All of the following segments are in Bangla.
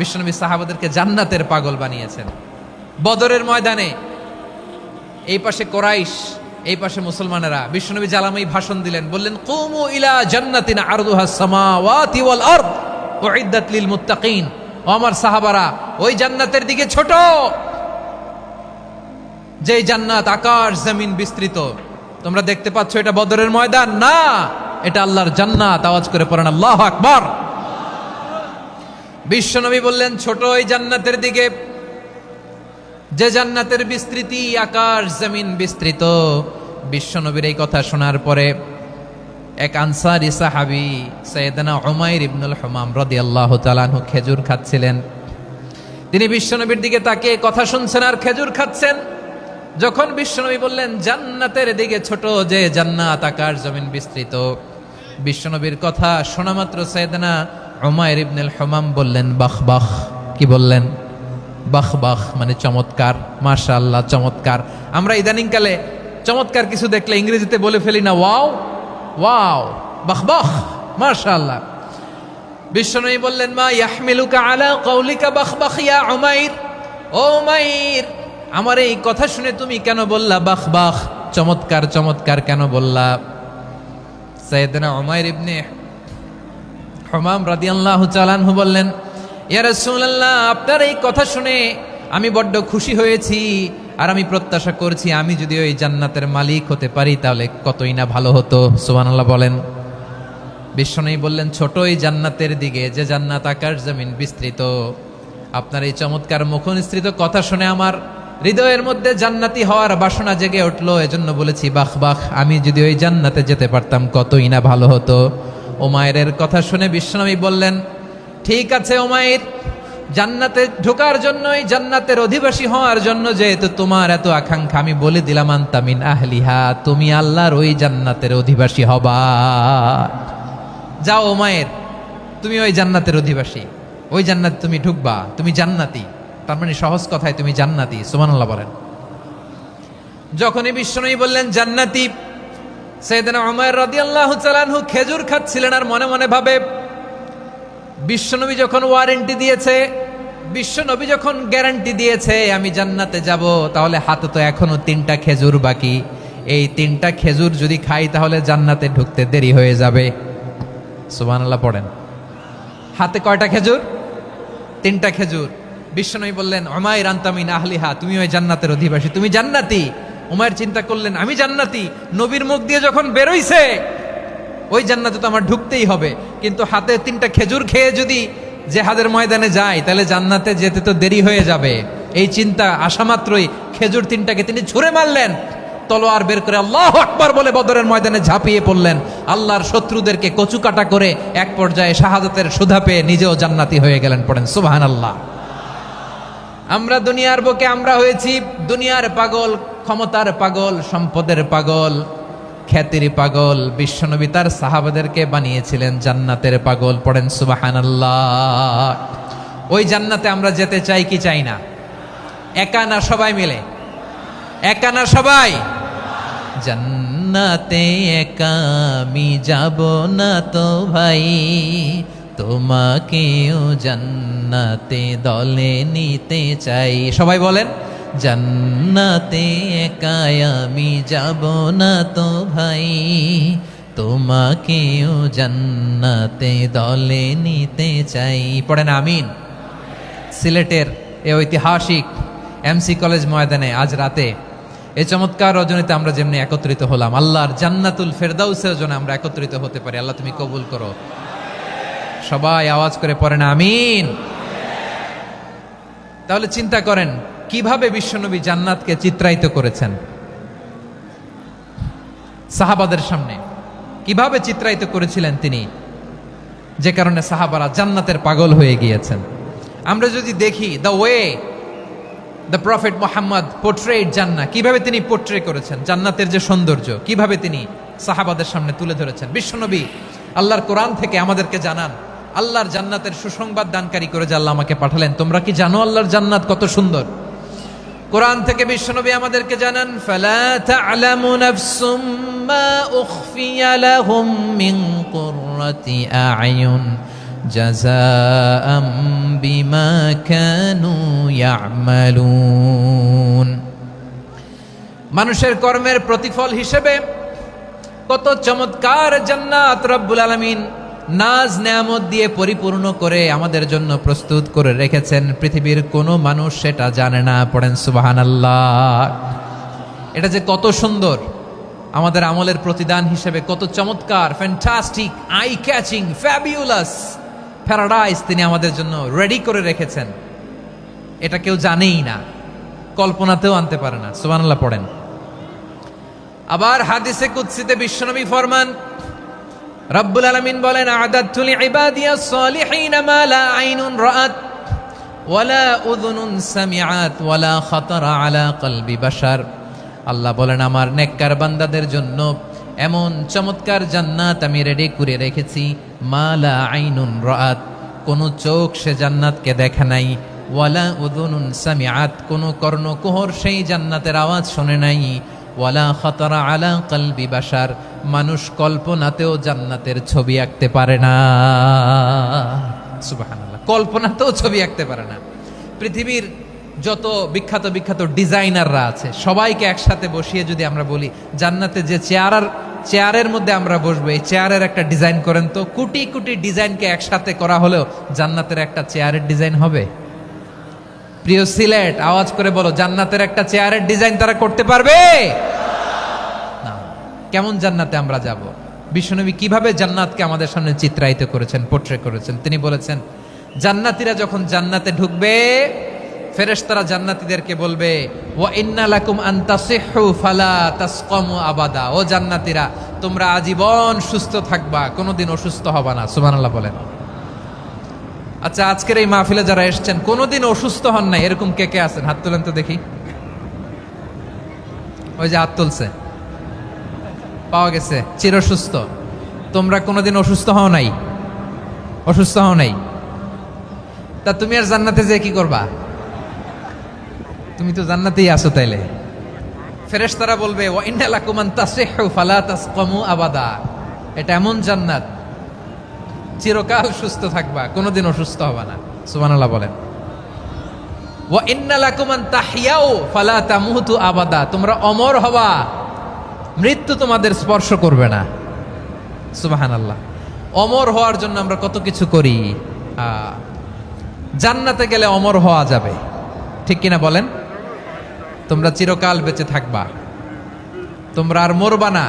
বিশ্বনবী সাহাবাদেরকে জান্নাতের পাগল বানিয়েছেন। বদরের ময়দানে এই পাশে কোরাইশ, এই পাশে মুসলমানেরা, বিশ্বনবী জ্বালাময়ী ভাষণ দিলেন, বললেন কুমু ইলা জান্নাতিন আরদুহাস সামাওয়াতি ওয়াল আরদ উইদ্দাত লিল মুত্তাকিন। ও আমার সাহাবারা, ওই জান্নাতের দিকে ছোট, যেই জান্নাত আকাশ জমিন বিস্তৃত। তোমরা দেখতে পাচ্ছ এটা বদরের ময়দান না, এটা আল্লাহর জান্নাত। আওয়াজ করে পড়েন আল্লাহু আকবার। বিশ্বনবী বললেন ছোট ওই জান্নাতের দিকে, যে জান্নাতের বিস্তৃতি আকাশ জমিন বিস্তৃত। বিশ্বনবীর এই কথা শোনার পরে এক আনসারী সাহাবী সাইয়েদনা উমাইর ইবনুল হুমাম রাদিয়াল্লাহু তাআলা আনহু খেজুর খাচ্ছিলেন। তিনি বিশ্বনবীর দিকে তাকিয়ে কথা শুনছেন আর খেজুর খাচ্ছেন। যখন বিশ্বনবী বললেন জান্নাতের দিকে ছোট, যে জান্নাত আকাশ জমিন বিস্তৃত, বিশ্বনবীর কথা শোনা মাত্র সাইয়েদনা উমাইর ইবনুল হুমাম বললেন বাহ বাহ। কি বললেন? বাহ বাহ, মানে চমৎকার, মাশাআল্লাহ, চমৎকার। আমরা ইদানিংকালে চমৎকার কিছু দেখলে ইংরেজিতে বলে ফেলি না ওয়াও ওয়াও, বাহ বাহ, মাশাআল্লাহ। বিশ্বনবী বললেন মা ইয়াহমিলুকা আলা কওলিকা বাহ বাহ ইয়া উমাইর। ও উমাইর, আমার এই কথা শুনে তুমি কেন বললা বাহ বাহ, চমৎকার চমৎকার কেন বললা? সাইয়েদনা উমাইর ইবনে হুমাম রাদিয়াল্লাহু তাআলা আনহু বললেন ইয়া রাসূলুল্লাহ, আপনার এই কথা শুনে আমি বড্ড খুশি হয়েছি, আর আমি প্রত্যাশা করছি আমি যদি ওই জান্নাতের মালিক হতে পারি তাহলে কতই না ভালো হতো। সুবহানাল্লাহ বলেন। বিশ্বনবী বললেন ছোট এই জান্নাতের দিকে, যে জান্নাত আকাশ জমিন বিস্তৃত। আপনার এই চমৎকার মুখনিসৃত কথা শুনে আমার হৃদয়ের মধ্যে জান্নাতি হওয়ার বাসনা জেগে উঠলো, এজন্য বলেছি বাহ বাহ, আমি যদি ওই জান্নাতে যেতে পারতাম কতই না ভালো হতো। উমাইরের কথা শুনে বিশ্বনবী বললেন ঠিক আছে উমাইর, জান্নাতে ঢোকার জন্য, এই জান্নাতের অধিবাসী হওয়ার জন্য যেহেতু তোমার এত আকাঙ্ক্ষা, আমি বলে দিলাম আনতা মিন আহলিহা, তুমি আল্লাহর ওই জান্নাতের অধিবাসী হবা। যাও উমাইর, তুমি ওই জান্নাতের অধিবাসী, ওই জান্নাতে তুমি ঢুকবা, তুমি জান্নাতি। তার মানে সহজ কথায় তুমি জান্নাতি। সুবহানাল্লাহ বলেন। যখনই বিশ্বনবী বললেন জান্নাতি, সাইয়েদনা উমাইর রাদিয়াল্লাহু তাআলা আনহু খেজুর খাচ্ছিলেন আর মনে মনে ভাবে বিশ্বনবী যখন ওয়ারেন্টি দিয়েছে, বিশ্বনবী যখন গ্যারান্টি দিয়েছে আমি জান্নাতে যাব, তাহলে হাতে তো এখনো 3টা খেজুর বাকি। এই 3টা খেজুর যদি খাই তাহলে জান্নাতে ঢুকতে দেরি হয়ে যাবে। সুবহানাল্লাহ পড়েন। হাতে কয়টা খেজুর? 3টা খেজুর। বিশ্বনবী বললেন উমাইর আনতা মিন আহলিহা, তুমি ওই জান্নাতের অধিবাসী, তুমি জান্নাতি। উমাইর চিন্তা করলেন আমি জান্নাতি, নবীর মুখ দিয়ে যখন বেরোইছে ওই জান্নাতে তো আমার ঢুকতেই হবে, কিন্তু হাতে 3টা খেজুর খেয়ে যদি জেহাদের ময়দানে যায় তাহলে জান্নাতে যেতে তো দেরি হয়ে যাবে। এই চিন্তা আসা মাত্রই খেজুর 3টাকে তিনি ছুঁড়ে মারলেন, তলোয়ার বের করে আল্লাহু আকবার বলে বদরের ময়দানে ঝাঁপিয়ে পড়লেন। আল্লাহর শত্রুদেরকে কচুকাটা করে এক পর্যায়ে শাহাদাতের সুধা পেয়ে নিজেও জান্নাতি হয়ে গেলেন। পড়েন সুবহানাল্লাহ। আমরা দুনিয়ার বুকে আমরা হয়েছি দুনিয়ার পাগল, ক্ষমতার পাগল, সম্পদের পাগল, খ্যাতির পাগল। বিশ্বনবী তার সাহাবাদেরকে বানিয়েছিলেন জান্নাতের পাগল। পড়েন সুবহানাল্লাহ। ওই জান্নাতে আমরা যেতে চাই কি চাই না? একা না সবাই মিলে? একা না সবাই? জান্নাতে একা আমি যাব না তো ভাই, তোমাকেও জান্নাতে দলে নিতে চাই। সবাই বলেন জান্নাতে একা আমি যাব না তো ভাই, তোমাকেও জান্নাতে দলে নিতে চাই। পড়েন আমিন। সিলেটের এই ঐতিহাসিক এমসি কলেজ ময়দানে আজ রাতে এই চমৎকার রজনীতে আমরা যেমনি একত্রিত হলাম, আল্লাহর জান্নাতুল ফেরদাউসের জন্য আমরা একত্রিত হতে পারি। আল্লাহ তুমি কবুল করো। সবাই আওয়াজ করে পড়েন আমিন। তাহলে চিন্তা করেন কিভাবে বিশ্বনবী জান্নাতকে চিত্রায়িত করেছেন সাহাবাদের সামনে, কিভাবে চিত্রায়িত করেছিলেন তিনি, যে কারণে সাহাবারা জান্নাতের পাগল হয়ে গিয়েছেন। আমরা যদি দেখি the way the prophet Muhammad portrait জান্নাত, কিভাবে তিনি পোর্ট্রে করেছেন জান্নাতের যে সৌন্দর্য, কিভাবে তিনি সাহাবাদের সামনে তুলে ধরেছেন। বিশ্বনবী আল্লাহর কোরআন থেকে আমাদেরকে জানান আল্লাহর জান্নাতের সুসংবাদ দানকারী করে যে আল্লাহ আমাকে পাঠালেন। তোমরা কি জানো আল্লাহর জান্নাত কত সুন্দর? কোরআন থেকে বিশ্বনবী আমাদেরকে জানান ফালা তা'লামু নাফসুম মা উখফিয়া লাহুম মিন কুররাতি আ'য়ুন জাযাআম বিমা কানু ইয়ামালুন। মানুষের কর্মের প্রতিফল হিসেবে কত চমৎকার জান্নাত রব্বুল আলামিন নাজ নেয়ামত দিয়ে পরিপূর্ণ করে আমাদের জন্য প্রস্তুত করে রেখেছেন। পৃথিবীর কোনো মানুষ সেটা জানে না। পড়েন সুবহানাল্লাহ। এটা যে কত সুন্দর, আমাদের আমলের প্রতিদান হিসেবে কত চমৎকার, fantastic, eye catching, fabulous paradise তিনি আমাদের জন্য রেডি করে রেখেছেন। এটা কেউ জানেই না, কল্পনাতেও আনতে পারে না। সুবহানাল্লাহ পড়েন। আবার হাদিসে কুদসিতে বিশ্বনবী ফরমান, রব্বুল আলামিন বলেন, আ'দাদতু লিইবাদিয়াস সালিহিন মা লা আইনুন রাআত ওয়ালা উযুনুন সামিআত ওয়ালা খাতারা আলা কলবি বাশার। আল্লাহ বলেন, আমার নেককার বান্দাদের জন্য এমন চমৎকার জান্নাত আমি রেডি করে রেখেছি, মা লা আইনুন রাআত, কোন চোখ সে জান্নাতকে দেখে নাই, ওয়ালা উযুনুন সামিআত, কোন কর্ণকুহর সেই জান্নাতের আওয়াজ শুনে নাই, ওয়ালা খাতারা আলা কলবি বাশার, মানুষ কল্পনাতেও জান্নাতের ছবি আঁকতে পারে না। সুবহানাল্লাহ, কল্পনাতেও ছবি আঁকতে পারে না। পৃথিবীর যত বিখ্যাত বিখ্যাত ডিজাইনাররা আছে সবাইকে একসাথে বসিয়ে যদি আমরা বলি জান্নাতে যে চেয়ারের মধ্যে আমরা বসবো, এই চেয়ারের একটা ডিজাইন করেন তো, কোটি কোটি ডিজাইনকে একসাথে করা হলেও জান্নাতের একটা চেয়ারের ডিজাইন হবে? প্রিয় সিলেট, আওয়াজ করে বলো, জান্নাতের একটা চেয়ারের ডিজাইন তারা করতে পারবে না। কেমন জান্নাতে আমরা যাব? বিশ্বনবী কিভাবে জান্নাতকে আমাদের সামনে চিত্রায়িত করেছেন, পোট্রে করেছেন। তিনি বলেছেন, জান্নাতীরা যখন জান্নাতে ঢুকবে, ফেরেশতারা জান্নাতীদেরকে বলবে, ওয়া ইন্না লাকুম আন তাসিহু ফালা তাসকামু আবাদা। ও জান্নাতীরা, তোমরা আজীবন সুস্থ থাকবা, কোনোদিন অসুস্থ হবা না। সুবহানাল্লাহ বলেন। আচ্ছা, আজকের এই মাহফিলে যারা এসেছেন কোনোদিন অসুস্থ হন নাই, এরকম কে কে আছেন? হাত তুলেন তো দেখি। ওই যে হাত তুলছে, পাওয়া গেছে, চিরসুস্থ। তোমরা কোনোদিন অসুস্থ হও নাই? অসুস্থ হও নাই? তা তুমি আর জান্নাতে যে কি করবা? তুমি তো জান্নাতেই আছো তাইলে। ফেরেশতারা বলবে, ওয়া ইন্না লাকুম আন তাসিহু ফালা তাসকামু আবাদা। এটা এমন জান্নাত, চিরকাল সুস্থ থাকবা, কোনোদিন অসুস্থ হবা না। সুবহানাল্লাহ বলেন। ওয়া ইন্না লাকুম আন তাহইয়াউ ফালা তামুতু আবাদা। তোমরা অমর হবা, মৃত্যু তোমাদের স্পর্শ করবে না। সুবহানাল্লাহ। অমর হওয়ার জন্য আমরা কত কিছু করি। জান্নাতে গেলে অমর হওয়া যাবে, ঠিক কিনা বলেন? তোমরা চিরকাল বেঁচে থাকবা, তোমরা আর মরবা না।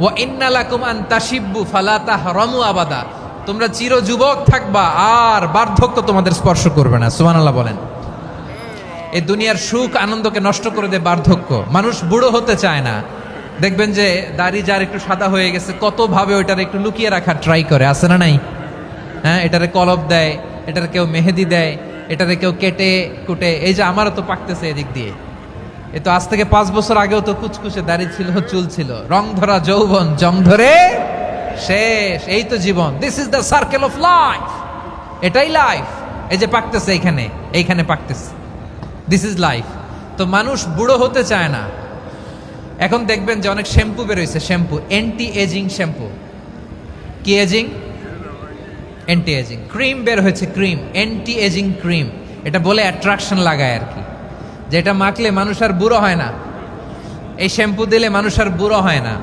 ওয়া ইন্না লাকুম আন তাশিব্বু ফালা তাহরামু আবাদা। তোমরা চির যুবক থাকবা, আর বার্ধক্য তোমাদের স্পর্শ করবে না। সুবহানাল্লাহ বলেন। এই দুনিয়ার সুখ আনন্দকে নষ্ট করে দেয় বার্ধক্য। মানুষ বুড়ো হতে চায় না। দেখবেন যে দাড়ি যার একটু সাদা হয়ে গেছে, কত ভাবে ওইটার একটু লুকিয়ে রাখার ট্রাই করে, আছে না নাই? হ্যাঁ, এটারে কলব দেয়, এটার কেউ মেহেদি দেয়, এটারে কেউ কেটে কুটে। এই যে আমারও তো পাকতেছে এদিক দিয়ে, এ তো আজ থেকে 5 বছর আগেও তো কুচকুচে দাড়ি ছিল, চুল ছিল, রং ধরা যৌবন জং ধরে শেষ। এই তো জীবন। This is the circle of life. এটাই লাইফ। এই যে পাকতেছে এইখানে পাকতেছে, দিস ইজ লাইফ। তো মানুষ বুড়ো হতে চায় না। এখন দেখবেন যে অনেক শ্যাম্পু বেরোইছে, শ্যাম্পু, অ্যান্টি এজিং শ্যাম্পু। কি এজিং? Anti ageing. ক্রিম বের হয়েছে, ক্রিম, অ্যান্টি এজিং ক্রিম। এটা বলে অ্যাট্রাকশন লাগায় আর কি, যে এটা মাখলে মানুষ আর বুড়ো হয় না, এই শ্যাম্পু দিলে মানুষ আর বুড়ো হয় না।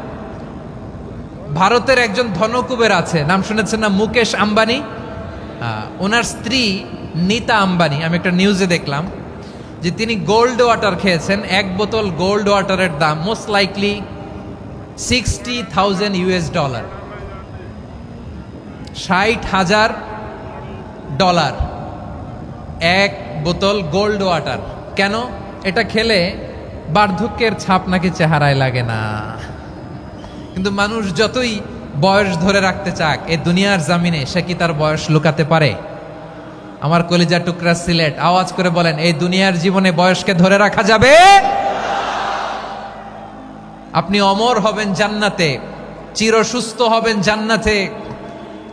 ভারতের একজন ধনকুবের আছে, নাম শুনেছেন না? মুকেশ আম্বানি। ওনার স্ত্রী নীতা আম্বানি, আমি একটা নিউজে দেখলাম যে তিনি গোল্ড ওয়াটার খেয়েছেন। 1 বোতল গোল্ড ওয়াটারের দাম মোস্ট লাইকলি $60,000 $60,000 1 বোতল গোল্ড ওয়াটার। কেন? এটা খেলে বার্ধক্যের ছাপ নাকি চেহারায় লাগে না। কিন্তু মানুষ যতই বয়স ধরে রাখতে চাক এই দুনিয়ার জামিনে, সে কি তার বয়স লুকাতে পারে? আমার কলিজা টুকরা সিলেট, আওয়াজ করে বলেন, এই দুনিয়ার জীবনে বয়সকে ধরে রাখা যাবে? আপনি অমর হবেন জান্নাতে, চির সুস্থ হবেন জান্নাতে।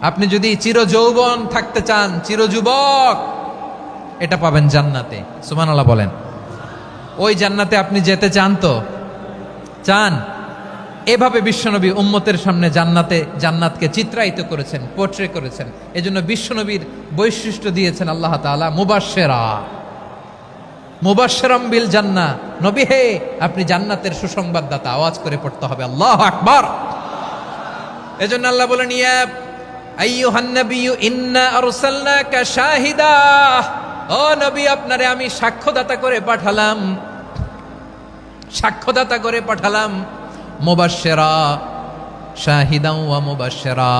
আপনি যদি চির যৌবন থাকতে চান, চির যুবক, এটা পাবেন জান্নাতে। সুবহানাল্লাহ বলেন। ওই জান্নাতে আপনি যেতে চান তো? চান? এভাবে বিশ্বনবী উম্মতের সামনে জান্নাতকে চিত্রায়িত করেছেন, পোর্ট্রে করেছেন। এজন্য বিশ্বনবীর বৈশিষ্ট্য দিয়েছেন আল্লাহ তাআলা মুবাশশিরাম বিল জান্নাহ। নবী হে, আপনি জান্নাতের সুসংবাদদাতা। আওয়াজ করে পড়তে হবে আল্লাহু আকবার। এজন্য আল্লাহ বলেন, ইয়া আইয়ুহান নাবিয়্যু ইন্না আরসালনাকা শাহিদা। ও নবী, আপনারে আমি সাক্ষ্যদাতা করে পাঠালাম। মুবাশশিরা শাহিদাও ওয়া মুবাশশিরা,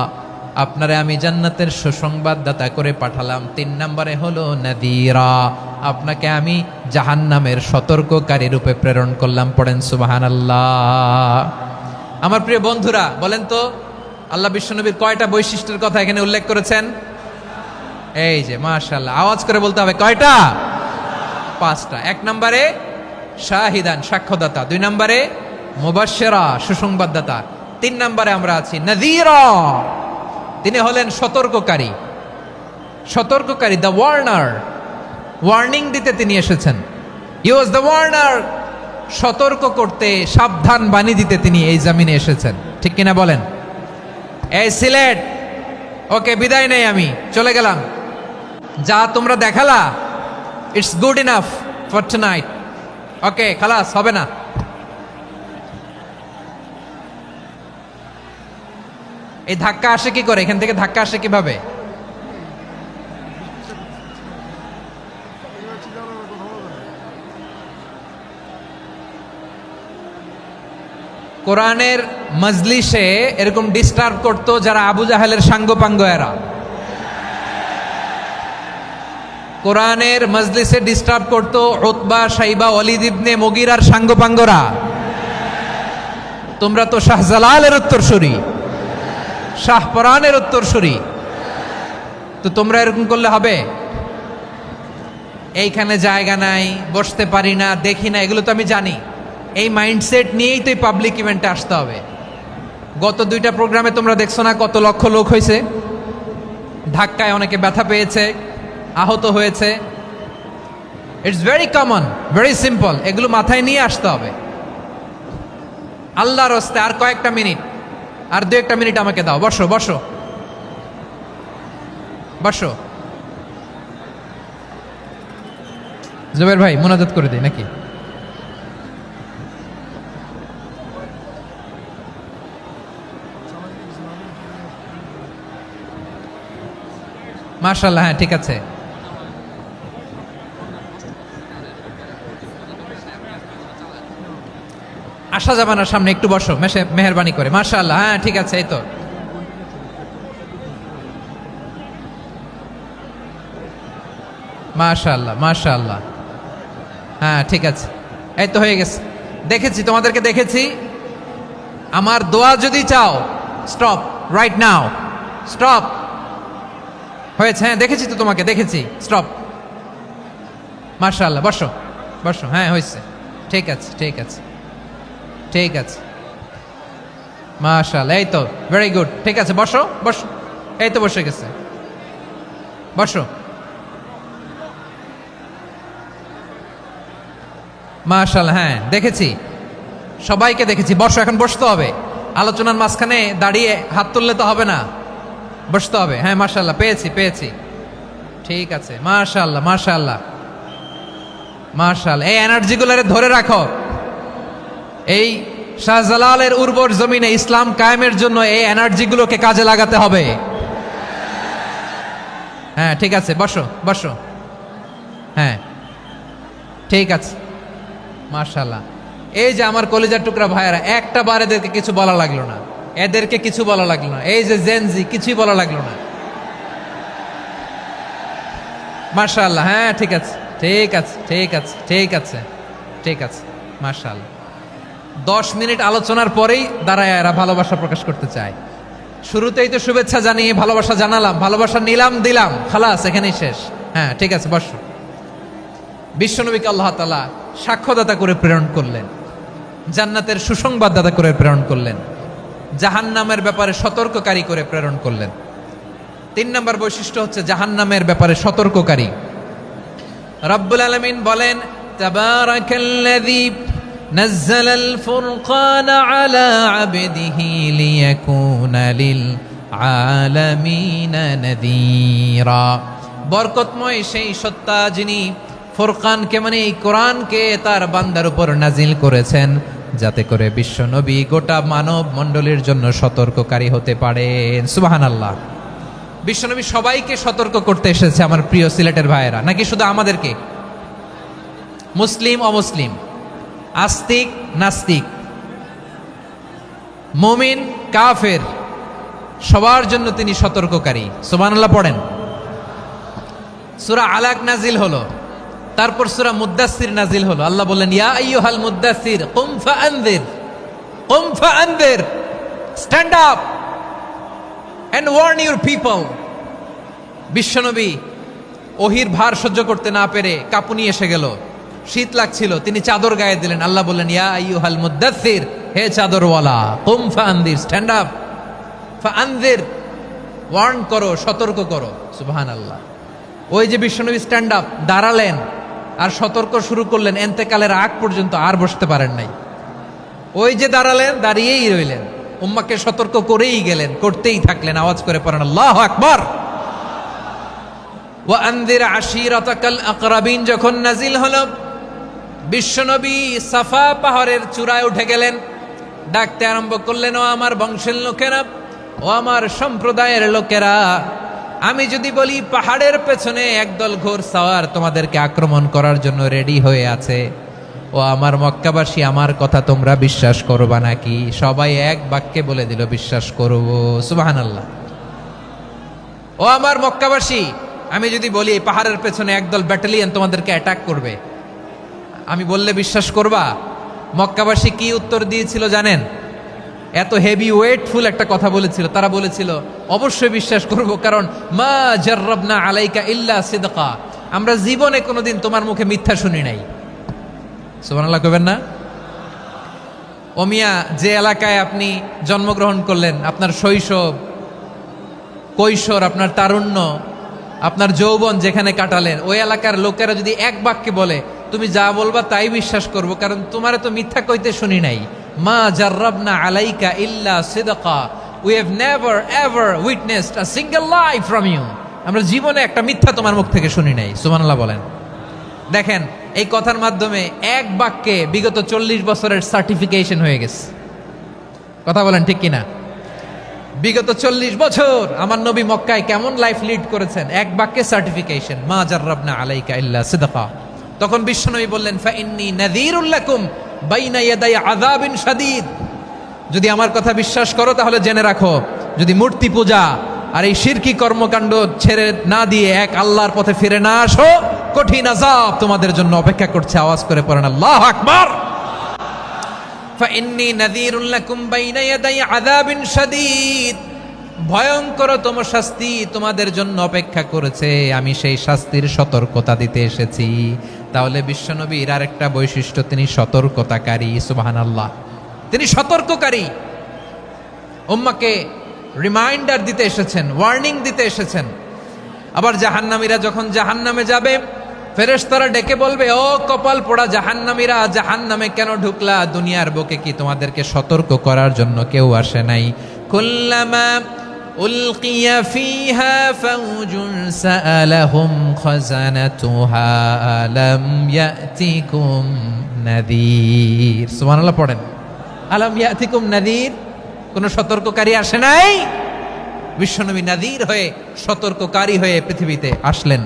আপনারে আমি জান্নাতের সুসংবাদদাতা করে পাঠালাম। 3 নম্বরে হলো নাযীরা, আপনাকে আমি জাহান্নামের সতর্ককারী রূপে প্রেরণ করলাম। পড়েন সুবহানাল্লাহ। আমার প্রিয় বন্ধুরা, বলেন তো আল্লাহ বিশ্বনবীর কয়টা বৈশিষ্ট্যের কথা এখানে উল্লেখ করেছেন? এই যে মাশাআল্লাহ, আওয়াজ করে বলতে হবে কয়টা? 5টা। 1 নম্বরে শাহিদান, সাক্ষ্যদাতা। 2 নম্বরে মুবাশশিরা, সুসংবাদদাতা। 3 নম্বরে আমরা আছি নাযীরা, তিনি হলেন সতর্ককারী, দ্য ওয়ার্নার। ওয়ার্নিং দিতে তিনি এসেছেন। হি ওয়াজ দ্য ওয়ার্নার, সতর্ক করতে, সাবধান বাণী দিতে তিনি এই জমিনে এসেছেন। ঠিক কিনা বলেন? এই সিলেট, ওকে, বিদায় নেই, আমি চলে গেলাম। যা তোমরা দেখালা, it's good enough for tonight. Okay, খালাস, হবে না। এই ধাক্কা আসে কি করে? এখান থেকে ধাক্কা আসে কিভাবে? কোরআনের মজলিসে এরকম ডিস্টার্ব করতো যারা আবু জাহেলের সাঙ্গপাঙ্গ এরা। কোরআনের মজলিসে ডিস্টার্ব করতো উতবা, শাইবা, ওয়ালিদ ইবনে মুগীরার সাঙ্গপাঙ্গরা। তোমরা তো শাহজালালের উত্তরসূরি, শাহপরানের উত্তরসূরি, তো তোমরা এরকম করলে হবে? এইখানে জায়গা নাই, বসতে পারি না, দেখি না, এগুলো তো আমি জানি। এই মাইন্ডসেট নিয়েই তো এই পাবলিক ইভেন্টে আসতে হবে। গত 2টা প্রোগ্রামে তোমরা দেখছো না কত লক্ষ লোক হয়েছে? ধাক্কায় অনেকে ব্যথা পেয়েছে, আহত হয়েছে। It's very common, very simple. এগুলো মাথায় নিয়ে আসতে হবে। আল্লাহর হস্তে আর কয়েকটা মিনিট, আর 2-1টা মিনিট আমাকে দাও। বসো বসো বসো। জুবের ভাই, মুনাজাত করে দিই নাকি? মাশাআল্লাহ, হ্যাঁ ঠিক আছে। আসা যাবে না সামনে, একটু বসো মেহেরবানি করে। মাশাআল্লাহ, হ্যাঁ ঠিক আছে। এই তো মাশাআল্লাহ, মাশাআল্লাহ, হ্যাঁ ঠিক আছে। এই তো হয়ে গেছে। দেখেছি, তোমাদেরকে দেখেছি। আমার দোয়া যদি চাও, স্টপ রাইট নাও, স্টপ। হয়েছে? হ্যাঁ দেখেছি তো, তোমাকে দেখেছি। স্টপ। মাশাআল্লাহ, বসো বসো। হ্যাঁ হয়েছে, ঠিক আছে ঠিক আছে ঠিক আছে। মাশাআল্লাহ, এই তো ভেরি গুড। ঠিক আছে, বসো বসো। এই তো বসে গেছে, বসো। মাশাআল্লাহ, হ্যাঁ দেখেছি, সবাইকে দেখেছি। বসো, এখন বসতে হবে। আলোচনার মাঝখানে দাঁড়িয়ে হাত তুললে তো হবে না, বসতে হবে। হ্যাঁ মাশাআল্লাহ, পেয়েছি। ঠিক আছে, মাশাআল্লাহ মাশাআল্লাহ মাশাআল্লাহ। এই এনার্জিগুলোরে ধরে রাখো। এই শাহজালালের উর্বর জমিনে ইসলাম কায়েমের জন্য এই এনার্জিগুলোকে কাজে লাগাতে হবে। হ্যাঁ ঠিক আছে, বসো বসো। হ্যাঁ ঠিক আছে, মাশাআল্লাহ। এই যে আমার কলিজার টুকরা ভাইয়েরা, একটা বার এদেরকে কিছু বলা লাগলো না, এদেরকে কিছু বলা লাগলো না। এই যে জেনজি, কিছুই বলা লাগলো না। মাশাআল্লাহ, হ্যাঁ ঠিক আছে ঠিক আছে ঠিক আছে ঠিক আছে ঠিক আছে। মাশাআল্লাহ। 10 মিনিট আলোচনার পরেই দাঁড়ায় এরা ভালোবাসা প্রকাশ করতে চায়। শুরুতেই তো শুভেচ্ছা জানিয়ে ভালোবাসা জানালাম, ভালোবাসা নিলাম, দিলাম, খালাস, এখানেই শেষ। হ্যাঁ ঠিক আছে, বসো। বিশ্বনবীকে আল্লাহ তাআলা সাক্ষ্যদাতা করে প্রেরণ করলেন, জান্নাতের সুসংবাদদাতা করে প্রেরণ করলেন, জাহান্নামের ব্যাপারে সতর্ককারী করে প্রেরণ করলেন। 3 নম্বর বৈশিষ্ট্য হচ্ছে জাহান্নামের ব্যাপারে সতর্ককারী। রব্বুল আলামিন বলেন, তাবারাকাল্লাযী নাজ্জালাল ফুরকান আলা আবদিহি লিয়াকুনা লিল আলামিনা নাযীরা। বরকতময় সেই সত্তা যিনি ফুরকানকে মানে এই কোরআনকে তার বান্দার উপর নাজিল করেছেন, যাতে করে বিশ্ব নবী গোটা মানব মণ্ডলীর জন্য সতর্ককারী হতে পারেন। সুবহানাল্লাহ। বিশ্বনবী সবাইকে সতর্ক করতে এসেছে আমার প্রিয় সিলেটের ভাইয়েরা, নাকি শুধু আমাদেরকে? মুসলিম অমুসলিম, আস্তিক নাস্তিক, মুমিন কাফের, সবার জন্য তিনি সতর্ককারী। সুবহানাল্লাহ পড়েন। সূরা আলাক নাজিল হলো, তারপর সূরা মুদ্দাসসির নাজিল হলো। আল্লাহ বললেন, ইয়া আইয়ুহাল মুদ্দাসসির কুম ফাআনযির, কুম ফাআনযির, stand up and warn your people. বিশ্বনবী ওহির ভার সহ্য করতে না পেরে কাঁপুনি এসে গেল, শীত লাগছিল, তিনি চাদর গায়ে দিলেন। আল্লাহ বললেন, ইয়া আইয়ুহাল মুদ্দাসসির, হে চাদরওয়ালা, কুম ফাআনযির, স্ট্যান্ড আপ, ফাআনযির, ওয়ার্ন করো, সতর্ক করো। সুবহানাল্লাহ। ওই যে বিশ্বনবী স্ট্যান্ড আপ, দাঁড়ালেন আর সতর্ক শুরু করলেন, এন্তেকালের আগ পর্যন্ত আর বসতে পারেন নাই। ওই যে দাঁড়ালেন, দাঁড়িয়েই রইলেন, উম্মাকে সতর্ক করেই গেলেন, করতেই থাকলেন। আওয়াজ করে পড়েন আল্লাহু আকবার। ওয়া আনযির আশীরাতাকাল আকরাবিন যখন নাজিল হলো, বিশ্বনবী সাফা পাহাড়ের চূড়ায় উঠে গেলেন, ডাকতে আরম্ভ করলেন, ও আমার বংশের লোকেরা, ও আমার সম্প্রদায়ের লোকেরা, আমি যদি বলি পাহাড়ের পেছনে একদল ঘোড়সাওয়ার তোমাদেরকে আক্রমণ করার জন্য রেডি হয়ে আছে, ও আমার মক্কাবাসী, আমার কথা তোমরা বিশ্বাস করবা নাকি? সবাই এক বাক্যে বলে দিল, বিশ্বাস করব। সুবহানাল্লাহ। ও আমার মক্কাবাসী, আমি যদি বলি এই পাহাড়ের পেছনে একদল ব্যাটালিয়ন তোমাদেরকে অ্যাটাক করবে, আমি বললে বিশ্বাস করবা? মক্কাবাসী কি উত্তর দিয়েছিল জানেন? এত হেভি ওয়েটফুল একটা কথা বলেছিল। তারা বলেছিল, অবশ্যই বিশ্বাস করব, কারণ মা জাররাবনা আলাইকা ইল্লা সিদকা, আমরা জীবনে কোনোদিন তোমার মুখে মিথ্যা শুনি নাই। সুবহানাল্লাহ কইবেন না? ও মিয়া, যে এলাকায় আপনি জন্মগ্রহণ করলেন, আপনার শৈশব, কৈশোর, আপনার তারুণ্য, আপনার যৌবন যেখানে কাটালেন, ওই এলাকার লোকেরা যদি এক বাক্যে বলে তুমি যা বলবা তাই বিশ্বাস করব, কারণ তোমারে তো মিথ্যা কইতে শুনি নাই। মা জাররাবনা আলাইকা ইল্লা সিদকা, we have never ever witnessed a single lie from you, আমরা জীবনে একটা মিথ্যা তোমার মুখ থেকে শুনি নাই। সুবহানাল্লাহ বলেন। দেখেন, এই কথার মাধ্যমে এক বাক্যে বিগত 40 বছরের সার্টিফিকেশন হয়ে গেছে। কথা বলেন ঠিক কিনা? বিগত 40 বছর আমার নবী মক্কায় কেমন লাইফ লিড করেছেন, এক বাক্যে সার্টিফিকেশন, মা জাররাবনা আলাইকা ইল্লা সিদকা। তখন বিশ্বনবী বললেন, ফাইন্নী নাযীরুল লাকুম বাইনা ইয়াদাই আযাবিন শাদীদ, যদি আমার কথা বিশ্বাস করো তাহলে জেনে রাখো, যদি মূর্তি পূজা আর এই শিরকি কর্মকাণ্ড ছেড়ে না দিয়ে এক আল্লাহর পথে ফিরে না আসো, কঠিন আযাব তোমাদের জন্য অপেক্ষা করছে। আওয়াজ করে পড়েন আল্লাহু আকবার। ফাইন্নী নাযীরুল লাকুম বাইনা ইয়াদাই আযাবিন শাদীদ, ভয়ঙ্করতম শাস্তি তোমাদের জন্য অপেক্ষা করেছে, আমি সেই শাস্তির সতর্কতা দিতে এসেছি। তাহলে বিশ্বনবীর আরেকটা বৈশিষ্ট্য, তিনি সতর্কতাকারী। সুবহানাল্লাহ। তিনি সতর্ককারী, উম্মাকে রিমাইন্ডার দিতে এসেছেন, ওয়ার্নিং দিতে এসেছেন। আবার জাহান্নামীরা যখন জাহান্নামে যাবে, ফেরেশতারা ডেকে বলবে, ও কপাল পোড়া জাহান্নামীরা, জাহান্নামে কেন ঢুকলা? দুনিয়ার বুকে কি তোমাদেরকে সতর্ক করার জন্য কেউ আসে নাই? কুল্লামা উলকিয়া ফিহা ফাউজুন সাআলাহুম খাযানাতুহা আলাম ইয়াতিকুম নাযীর। সুবহানাল্লাহ পড়েন। আলাম ইয়াতিকুম নাযীর, কোন সতর্ককারী আসে নাই? বিশ্বনবী নাযীর হয়ে, সতর্ককারী হয়ে পৃথিবীতে আসলেন।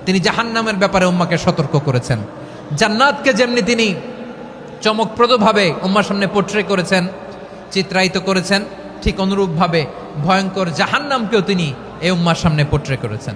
তিনি জাহান্নামের ব্যাপারে উম্মাকে সতর্ক করেছেন। জান্নাতকে যেমনি তিনি চমকপ্রদভাবে উম্মার সামনে পোট্রে করেছেন, চিত্রায়িত করেছেন, ঠিক অনুরূপভাবে ভয়ঙ্কর জাহান্নামকেও তিনি এই উম্মার সামনে পোট্রে করেছেন।